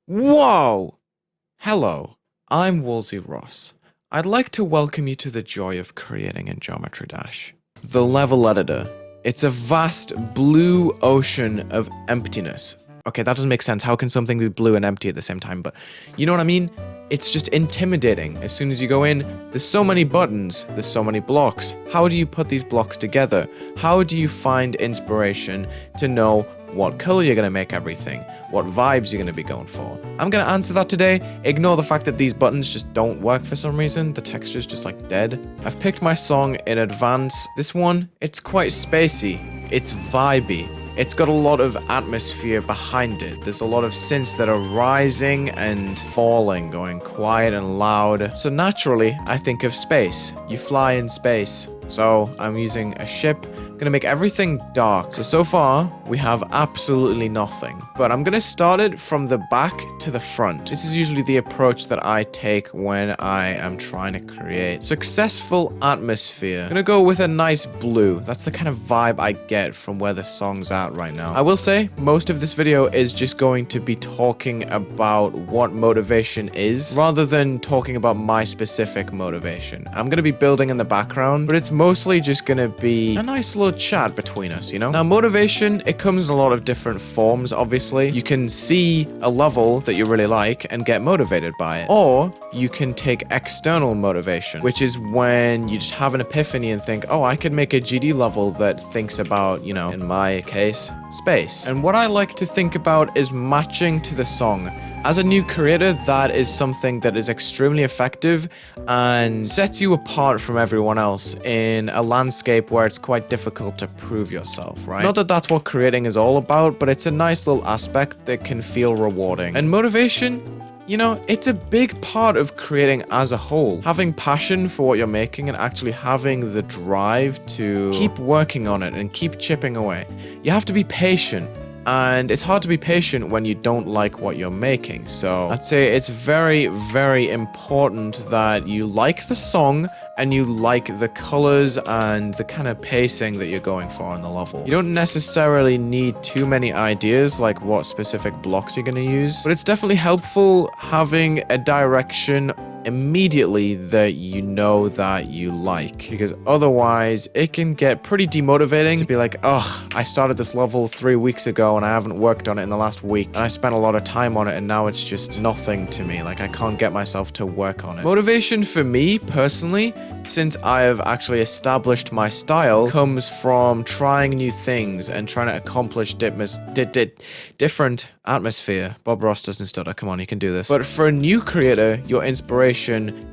Whoa! Hello, I'm Wulzy VODs. I'd like to welcome you to the joy of creating in Geometry Dash. The level editor. It's a vast blue ocean of emptiness. Okay, that doesn't make sense. How can something be blue and empty at the same time? But you know what I mean? It's just intimidating. As soon as you go in, there's so many buttons, there's so many blocks. How do you put these blocks together? How do you find inspiration to know what color you're gonna make everything? What vibes you're gonna be going for? I'm gonna answer that today. Ignore the fact that these buttons just don't work for some reason. The texture's just like dead. I've picked my song in advance. This one, it's quite spacey. It's vibey. It's got a lot of atmosphere behind it. There's a lot of synths that are rising and falling, going quiet and loud. So naturally, I think of space. You fly in space. So I'm using a ship. Gonna make everything dark. So far, we have absolutely nothing. But I'm gonna start it from the back to the front. This is usually the approach that I take when I am trying to create successful atmosphere. Gonna go with a nice blue. That's the kind of vibe I get from where the song's at right now. I will say, most of this video is just going to be talking about what motivation is, rather than talking about my specific motivation. I'm gonna be building in the background, but it's mostly just gonna be a nice little chat between us, you know? Now, motivation, it comes in a lot of different forms, obviously. You can see a level that you really like and get motivated by it. Or you can take external motivation, which is when you just have an epiphany and think, oh, I could make a GD level that thinks about, you know, in my case, space. And what I like to think about is matching to the song. As a new creator, that is something that is extremely effective and sets you apart from everyone else in a landscape where it's quite difficult to prove yourself, right? Not that that's what creating is all about, but it's a nice little aspect that can feel rewarding. And motivation, you know, it's a big part of creating as a whole. Having passion for what you're making and actually having the drive to keep working on it and keep chipping away. You have to be patient. And it's hard to be patient when you don't like what you're making. So I'd say it's very, very important that you like the song and you like the colors and the kind of pacing that you're going for in the level. You don't necessarily need too many ideas like what specific blocks you're going to use, but it's definitely helpful having a direction immediately that you know that you like, because otherwise it can get pretty demotivating to be like, oh, I started this level 3 weeks ago and I haven't worked on it in the last week and I spent a lot of time on it and now it's just nothing to me. Like, I can't get myself to work on it. Motivation for me personally, since I have actually established my style, comes from trying new things and trying to accomplish different atmosphere. Bob Ross doesn't stutter. Come on, you can do this. But for a new creator, your inspiration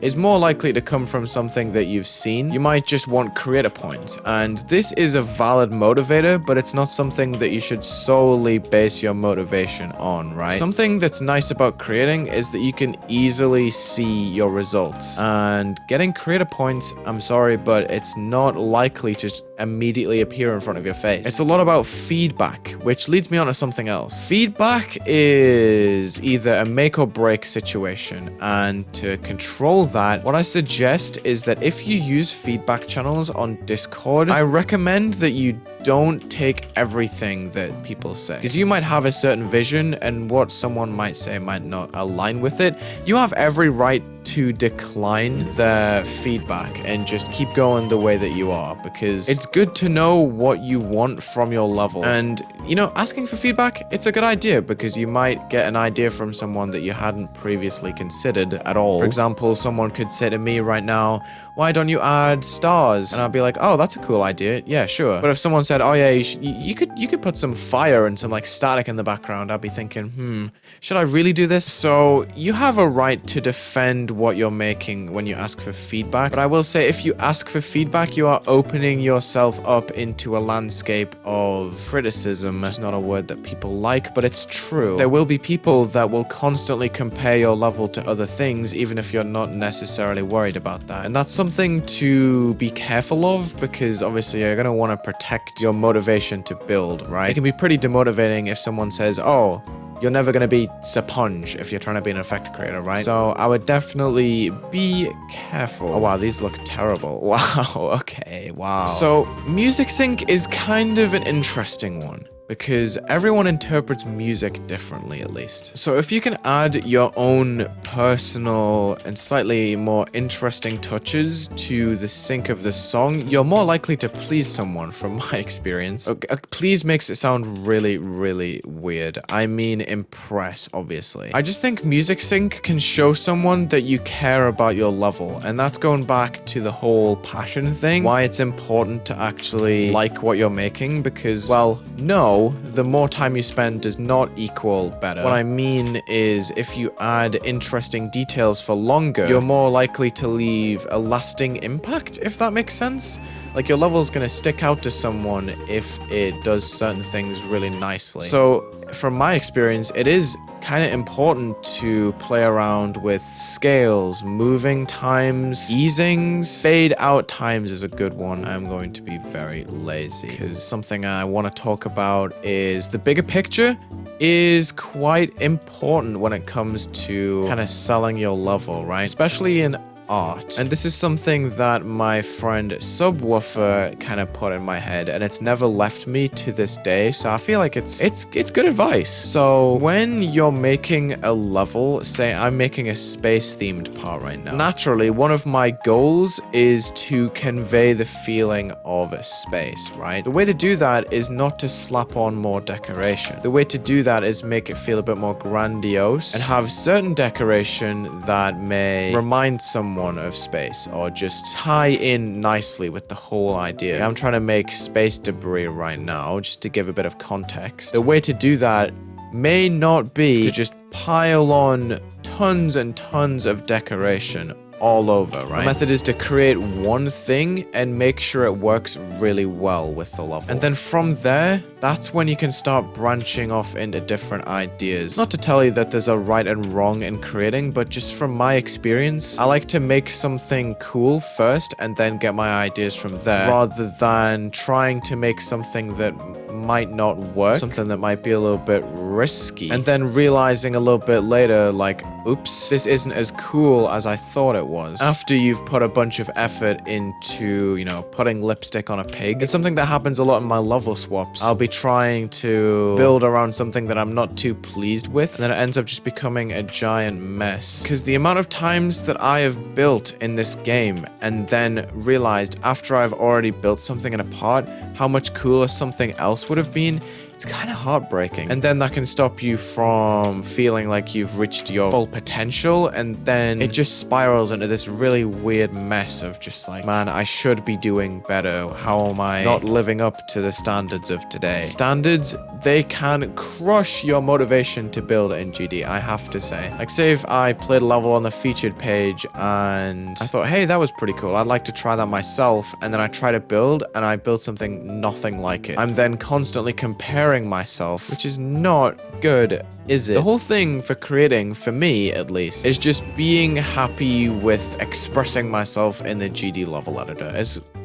is more likely to come from something that you've seen. You might just want creator points, and this is a valid motivator, but it's not something that you should solely base your motivation on, right? Something that's nice about creating is that you can easily see your results, and getting creator points, I'm sorry, but it's not likely to immediately appear in front of your face. It's a lot about feedback, which leads me on to something else. Feedback is either a make or break situation, and to control that, what I suggest is that if you use feedback channels on Discord, I recommend that you don't take everything that people say, because you might have a certain vision and what someone might say might not align with it. You have every right to decline the feedback and just keep going the way that you are, because it's good to know what you want from your level. And, you know, asking for feedback, it's a good idea because you might get an idea from someone that you hadn't previously considered at all. For example, someone could say to me right now, why don't you add stars? And I'll be like, oh, that's a cool idea. Yeah, sure. But if someone said, oh yeah, you could put some fire and some like static in the background, I'd be thinking, should I really do this? So you have a right to defend what you're making when you ask for feedback. But I will say, if you ask for feedback, you are opening yourself up into a landscape of criticism. It's not a word that people like, but it's true. There will be people that will constantly compare your level to other things, even if you're not necessarily worried about that. And that's something to be careful of, because obviously you're going to want to protect your motivation to build, right? It can be pretty demotivating if someone says, oh, you're never going to be Saponge if you're trying to be an effect creator, right? So I would definitely be careful. Oh wow, these look terrible. Wow, okay, wow. So music sync is kind of an interesting one, because everyone interprets music differently, at least. So if you can add your own personal and slightly more interesting touches to the sync of the song, you're more likely to please someone, from my experience. Please makes it sound really, really weird. I mean impress, obviously. I just think music sync can show someone that you care about your level, and that's going back to the whole passion thing, why it's important to actually like what you're making, because, well, no, the more time you spend does not equal better. What I mean is, if you add interesting details for longer, you're more likely to leave a lasting impact, if that makes sense. Like, your level's gonna stick out to someone if it does certain things really nicely. So, from my experience, it is kind of important to play around with scales, moving times, easings. Fade out times is a good one. I'm going to be very lazy, because something I want to talk about is the bigger picture is quite important when it comes to kind of selling your level, right? Especially in art. And this is something that my friend Subwoofer kind of put in my head, and it's never left me to this day, so I feel like it's good advice. So when you're making a level, say I'm making a space themed part right now, naturally one of my goals is to convey the feeling of a space, right? The way to do that is not to slap on more decoration. The way to do that is make it feel a bit more grandiose and have certain decoration that may remind someone of space, or just tie in nicely with the whole idea. I'm trying to make space debris right now, just to give a bit of context. The way to do that may not be to just pile on tons and tons of decoration all over, right? The method is to create one thing and make sure it works really well with the level. And then from there, that's when you can start branching off into different ideas. Not to tell you that there's a right and wrong in creating, but just from my experience, I like to make something cool first and then get my ideas from there, rather than trying to make something that might not work, something that might be a little bit risky, and then realizing a little bit later, like, oops, this isn't as cool as I thought it was. After you've put a bunch of effort into, you know, putting lipstick on a pig. It's something that happens a lot in my level swaps. I'll be trying to build around something that I'm not too pleased with, and then it ends up just becoming a giant mess. Because the amount of times that I have built in this game and then realized after I've already built something in a part how much cooler something else would have been, it's kind of heartbreaking. And then that can stop you from feeling like you've reached your full potential, and then it just spirals into this really weird mess of just like, man, I should be doing better. How am I not living up to the standards of today? Standards, they can crush your motivation to build in GD, I have to say. Like, say if I played a level on the featured page and I thought, hey, that was pretty cool, I'd like to try that myself, and then I try to build and I build something nothing like it. I'm then constantly comparing myself, which is not good, is it? The whole thing for creating, for me at least, is just being happy with expressing myself in the GD level editor.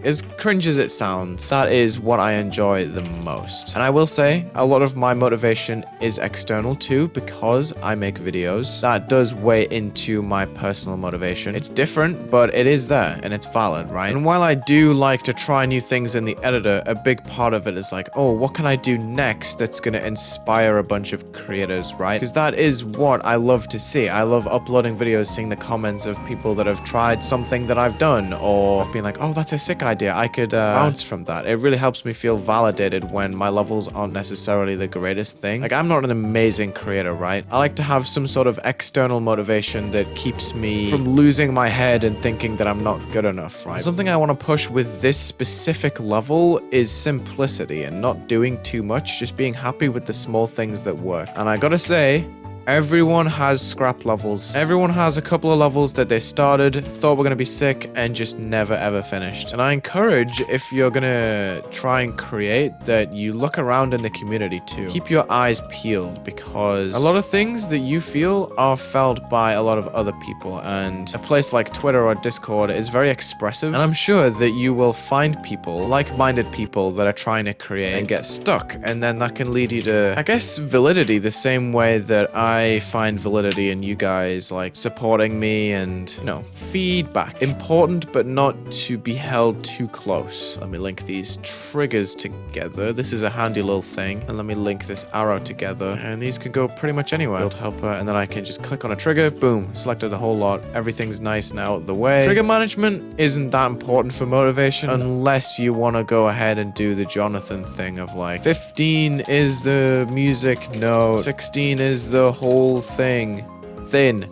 As cringe as it sounds, that is what I enjoy the most. And I will say, a lot of my motivation is external too, because I make videos. That does weigh into my personal motivation. It's different, but it is there, and it's valid, right? And while I do like to try new things in the editor, a big part of it is like, oh, what can I do next that's gonna inspire a bunch of creators, right? Because that is what I love to see. I love uploading videos, seeing the comments of people that have tried something that I've done, or being like, oh, that's a sick idea. I could bounce from that. It really helps me feel validated when my levels aren't necessarily the greatest thing. Like, I'm not an amazing creator, right? I like to have some sort of external motivation that keeps me from losing my head and thinking that I'm not good enough, right? Something I want to push with this specific level is simplicity and not doing too much, just being happy with the small things that work. And I gotta say, everyone has scrap levels. Everyone has a couple of levels that they started, thought were gonna be sick, and just never ever finished. And I encourage, if you're gonna try and create, that you look around in the community too. Keep your eyes peeled, because a lot of things that you feel are felt by a lot of other people, and a place like Twitter or Discord is very expressive, and I'm sure that you will find people, like-minded people, that are trying to create and get stuck, and then that can lead you to, I guess, validity, the same way that I I find validity in you guys like supporting me and, you know, feedback. Important, but not to be held too close. Let me link these triggers together. This is a handy little thing. And let me link this arrow together. And these can go pretty much anywhere. Build helper, and then I can just click on a trigger. Boom, selected the whole lot. Everything's nice and out of the way. Trigger management isn't that important for motivation unless you want to go ahead and do the Jonathan thing of like 15 is the music note, 16 is the whole thing. Thin.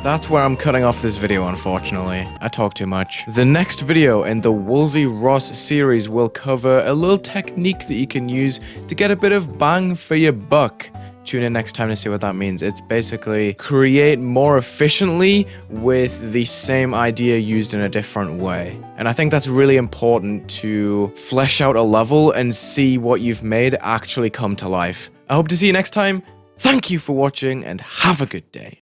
That's where I'm cutting off this video, unfortunately. I talk too much. The next video in the Wulzy Ross series will cover a little technique that you can use to get a bit of bang for your buck. Tune in next time to see what that means. It's basically create more efficiently with the same idea used in a different way. And I think that's really important to flesh out a level and see what you've made actually come to life. I hope to see you next time. Thank you for watching and have a good day.